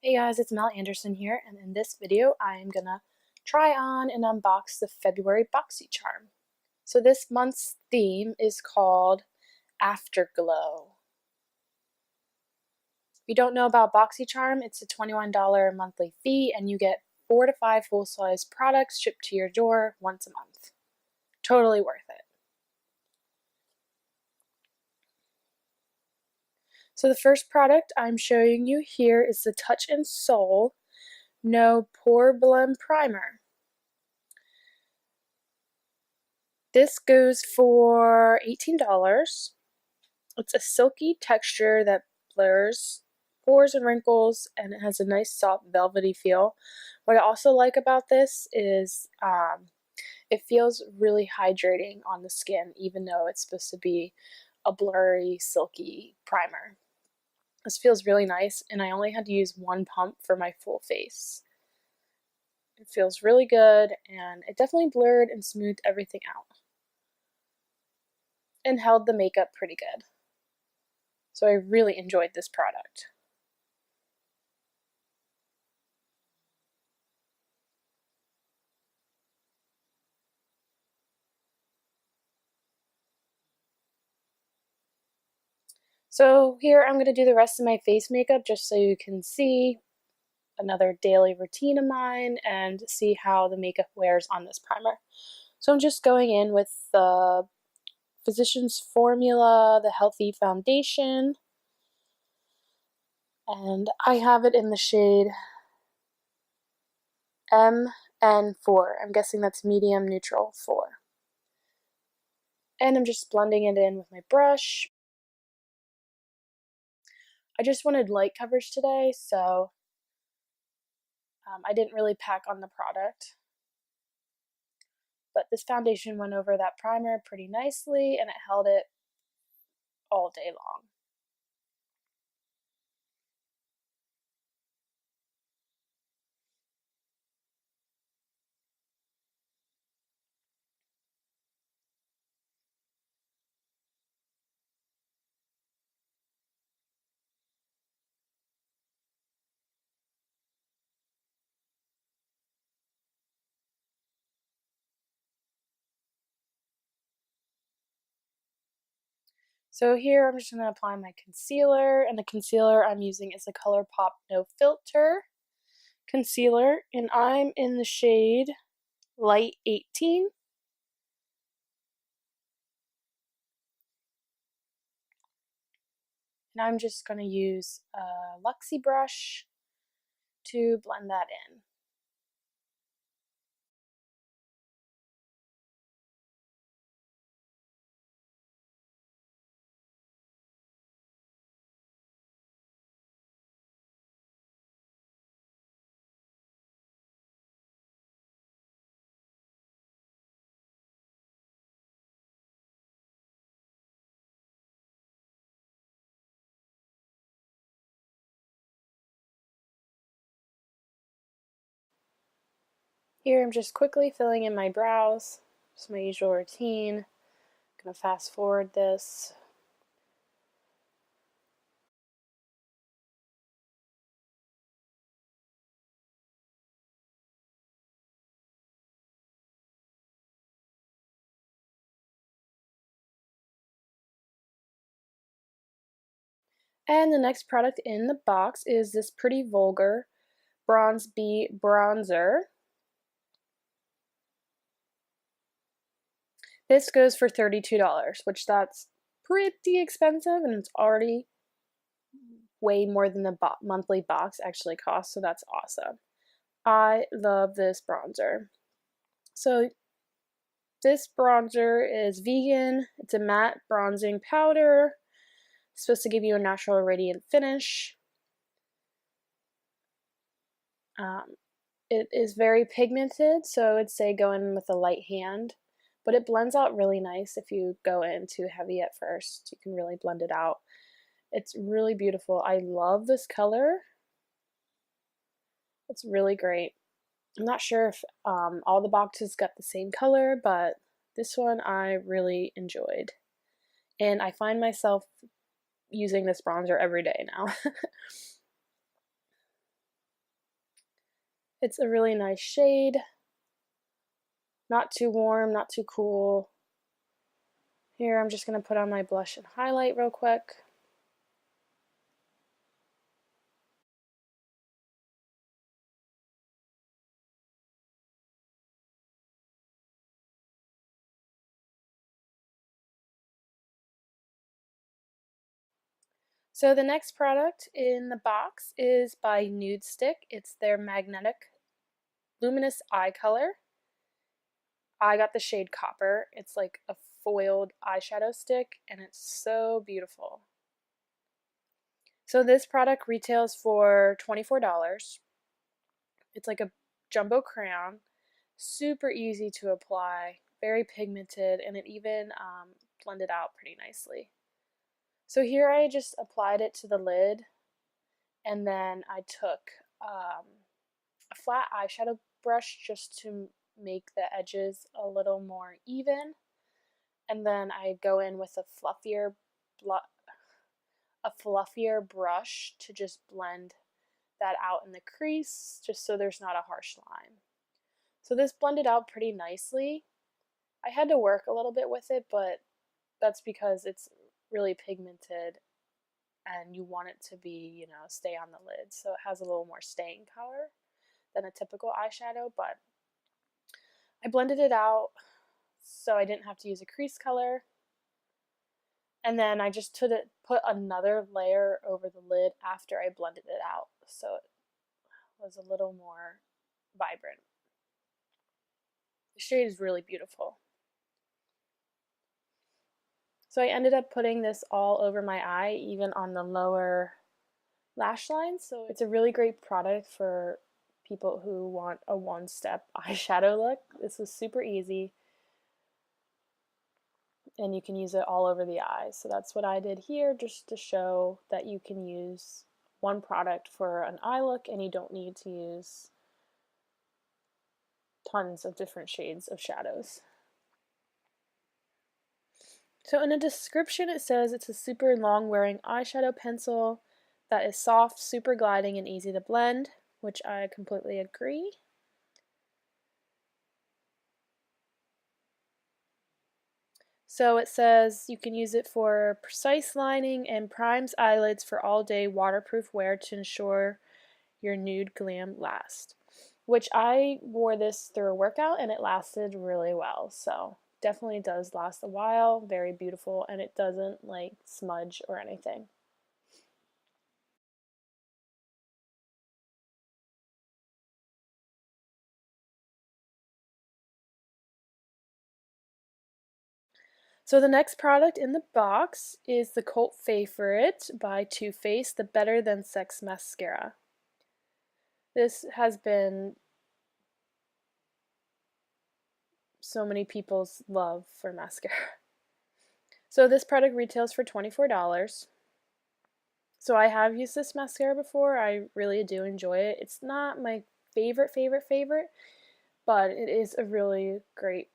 Hey guys, it's Mel Anderson here, and in this video I am gonna try on and unbox the February BoxyCharm. So this month's theme is called Afterglow. If you don't know about BoxyCharm, it's a $21 monthly fee and you get 4 to 5 full-size products shipped to your door once a month. Totally worth it. So the first product I'm showing you here is the Touch and Soul No Pore Blem Primer. This goes for $18. It's a silky texture that blurs pores and wrinkles, and it has a nice soft velvety feel. What I also like about this is it feels really hydrating on the skin, even though it's supposed to be a blurry, silky primer. This feels really nice, and I only had to use one pump for my full face. It feels really good, and it definitely blurred and smoothed everything out and held the makeup pretty good. So I really enjoyed this product. So here I'm going to do the rest of my face makeup just so you can see another daily routine of mine and see how the makeup wears on this primer. So I'm just going in with the Physicians Formula, the Healthy Foundation, and I have it in the shade MN4. I'm guessing that's medium neutral 4. And I'm just blending it in with my brush. I just wanted light coverage today, so I didn't really pack on the product. But this foundation went over that primer pretty nicely, and it held it all day long. So here I'm just going to apply my concealer, and the concealer I'm using is the ColourPop No Filter concealer, and I'm in the shade Light 18. And I'm just going to use a Luxie brush to blend that in. Here I'm just quickly filling in my brows, just my usual routine. I'm going to fast forward this. And the next product in the box is this Pretty Vulgar Bronze Bee Bronzer. This goes for $32, which that's pretty expensive, and it's already way more than the monthly box actually costs, so that's awesome. I love this bronzer. So this bronzer is vegan. It's a matte bronzing powder. It's supposed to give you a natural radiant finish. It is very pigmented, so I'd say go in with a light hand, but it blends out really nice. If you go in too heavy at first, you can really blend it out. It's really beautiful. I love this color. It's really great. I'm not sure if all the boxes got the same color, but this one I really enjoyed. And I find myself using this bronzer every day now. It's a really nice shade. Not too warm, not too cool. Here I'm just going to put on my blush and highlight real quick. So the next product in the box is by Nude Stick. It's their Magnetic Luminous Eye Color. I got the shade Copper. It's like a foiled eyeshadow stick and it's so beautiful. So this product retails for $24. It's like a jumbo crayon, super easy to apply, very pigmented, and it even blended out pretty nicely. So here I just applied it to the lid, and then I took a flat eyeshadow brush just to make the edges a little more even, and then I go in with a fluffier brush to just blend that out in the crease, just so there's not a harsh line. So this blended out pretty nicely. I had to work a little bit with it, but that's because it's really pigmented and you want it to be, you know, stay on the lid. So it has a little more staying power than a typical eyeshadow, but I blended it out so I didn't have to use a crease color. And then I just put another layer over the lid after I blended it out, so it was a little more vibrant. The shade is really beautiful. So I ended up putting this all over my eye, even on the lower lash line. So it's a really great product for people who want a one-step eyeshadow look. This was super easy, and you can use it all over the eye. So that's what I did here, just to show that you can use one product for an eye look and you don't need to use tons of different shades of shadows. So in the description it says it's a super long wearing eyeshadow pencil that is soft, super gliding, and easy to blend, which I completely agree. So it says you can use it for precise lining and primes eyelids for all day waterproof wear to ensure your nude glam lasts. Which I wore this through a workout and it lasted really well. So definitely does last a while, very beautiful, and it doesn't like smudge or anything. So the next product in the box is the cult favorite by Too Faced, the Better Than Sex Mascara. This has been so many people's love for mascara. So this product retails for $24. So I have used this mascara before. I really do enjoy it. It's not my favorite, but it is a really great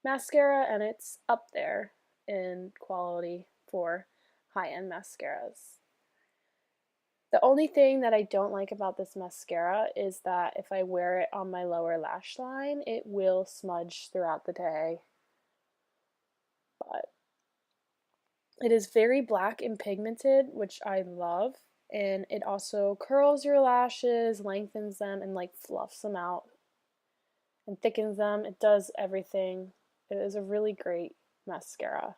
mascara, and it's up there in quality for high-end mascaras. The only thing that I don't like about this mascara is that if I wear it on my lower lash line, it will smudge throughout the day. But it is very black and pigmented, which I love, and it also curls your lashes, lengthens them, and like fluffs them out and thickens them. It does everything. It is a really great mascara.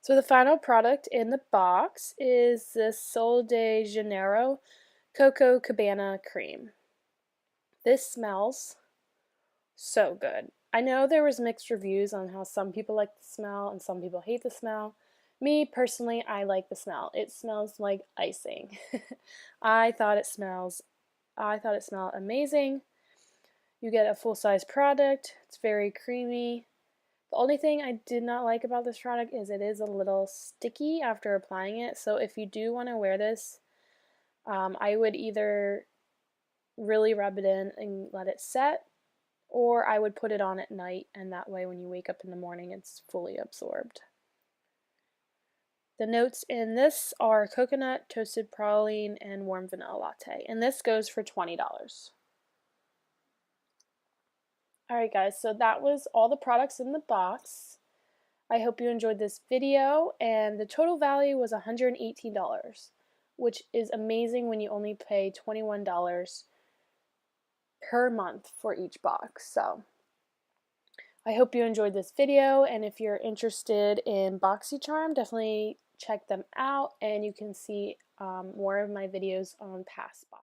So the final product in the box is the Sol de Janeiro Coco Cabana Cream. This smells so good. I know there was mixed reviews on how some people like the smell and some people hate the smell. Me personally, I like the smell. It smells like icing. I thought it smelled amazing. You get a full-size product. It's very creamy. The only thing I did not like about this product is it is a little sticky after applying it. So if you do want to wear this, I would either really rub it in and let it set, or I would put it on at night, and that way when you wake up in the morning it's fully absorbed. The notes in this are coconut, toasted praline, and warm vanilla latte, and this goes for $20. Alright guys, so that was all the products in the box. I hope you enjoyed this video, and the total value was $118, which is amazing when you only pay $21 per month for each box. So I hope you enjoyed this video, and if you're interested in BoxyCharm, definitely check them out, and you can see more of my videos on past box.